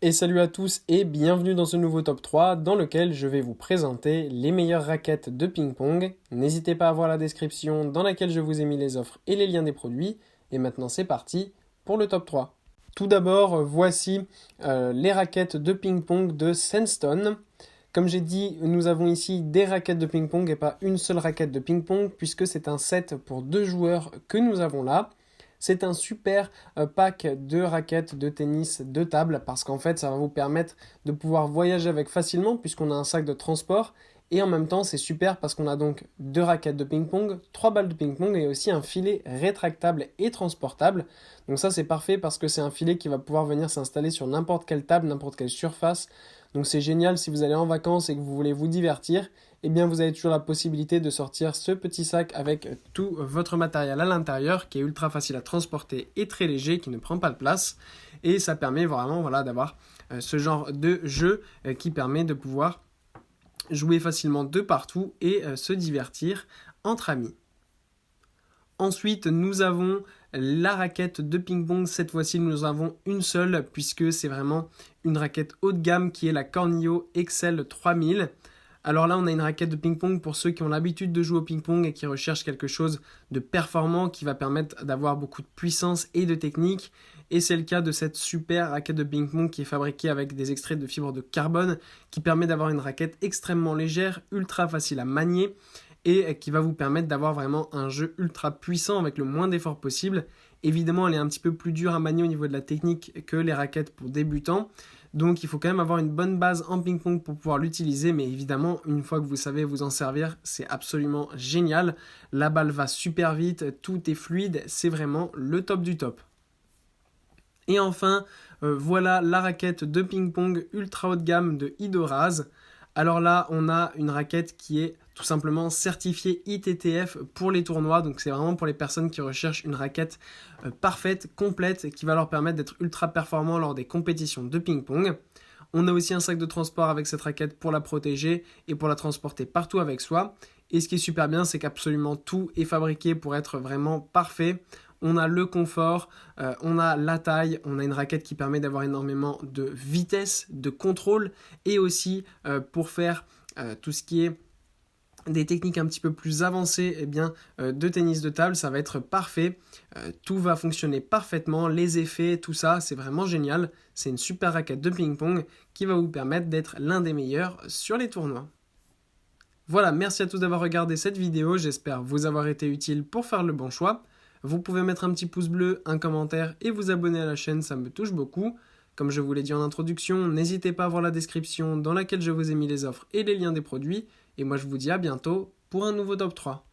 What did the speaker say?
Et salut à tous et bienvenue dans ce nouveau top 3 dans lequel je vais vous présenter les meilleures raquettes de ping-pong. N'hésitez pas à voir la description dans laquelle je vous ai mis les offres et les liens des produits. Et maintenant c'est parti pour le top 3. Tout d'abord, voici les raquettes de ping-pong de Sandstone. Comme j'ai dit, nous avons ici des raquettes de ping-pong et pas une seule raquette de ping-pong puisque c'est un set pour 2 joueurs que nous avons là. C'est un super pack de raquettes de tennis de table parce qu'en fait ça va vous permettre de pouvoir voyager avec facilement puisqu'on a un sac de transport et en même temps c'est super parce qu'on a donc 2 raquettes de ping-pong, 3 balles de ping-pong et aussi un filet rétractable et transportable. Donc ça c'est parfait parce que c'est un filet qui va pouvoir venir s'installer sur n'importe quelle table, n'importe quelle surface. Donc c'est génial si vous allez en vacances et que vous voulez vous divertir, eh bien vous avez toujours la possibilité de sortir ce petit sac avec tout votre matériel à l'intérieur qui est ultra facile à transporter et très léger, qui ne prend pas de place. Et ça permet vraiment d'avoir ce genre de jeu qui permet de pouvoir jouer facilement de partout et se divertir entre amis. Ensuite, nous avons la raquette de ping-pong. Cette fois-ci, nous avons une seule puisque c'est vraiment une raquette haut de gamme qui est la Cornio Excel 3000. Alors là, on a une raquette de ping-pong pour ceux qui ont l'habitude de jouer au ping-pong et qui recherchent quelque chose de performant qui va permettre d'avoir beaucoup de puissance et de technique. Et c'est le cas de cette super raquette de ping-pong qui est fabriquée avec des extraits de fibres de carbone qui permet d'avoir une raquette extrêmement légère, ultra facile à manier et qui va vous permettre d'avoir vraiment un jeu ultra puissant avec le moins d'efforts possible. Évidemment, elle est un petit peu plus dure à manier au niveau de la technique que les raquettes pour débutants. Donc il faut quand même avoir une bonne base en ping-pong pour pouvoir l'utiliser, mais évidemment, une fois que vous savez vous en servir, c'est absolument génial. La balle va super vite, tout est fluide, c'est vraiment le top du top. Et enfin, voilà la raquette de ping-pong ultra haut de gamme de Idoraz. Alors là, on a une raquette qui est tout simplement certifiée ITTF pour les tournois. Donc c'est vraiment pour les personnes qui recherchent une raquette parfaite, complète, qui va leur permettre d'être ultra performants lors des compétitions de ping-pong. On a aussi un sac de transport avec cette raquette pour la protéger et pour la transporter partout avec soi. Et ce qui est super bien, c'est qu'absolument tout est fabriqué pour être vraiment parfait. On a le confort, on a la taille, on a une raquette qui permet d'avoir énormément de vitesse, de contrôle et aussi pour faire tout ce qui est des techniques un petit peu plus avancées de tennis de table, ça va être parfait. Tout va fonctionner parfaitement, les effets, tout ça, c'est vraiment génial. C'est une super raquette de ping-pong qui va vous permettre d'être l'un des meilleurs sur les tournois. Voilà, merci à tous d'avoir regardé cette vidéo, j'espère vous avoir été utile pour faire le bon choix. Vous pouvez mettre un petit pouce bleu, un commentaire et vous abonner à la chaîne, ça me touche beaucoup. Comme je vous l'ai dit en introduction, n'hésitez pas à voir la description dans laquelle je vous ai mis les offres et les liens des produits. Et moi je vous dis à bientôt pour un nouveau top 3.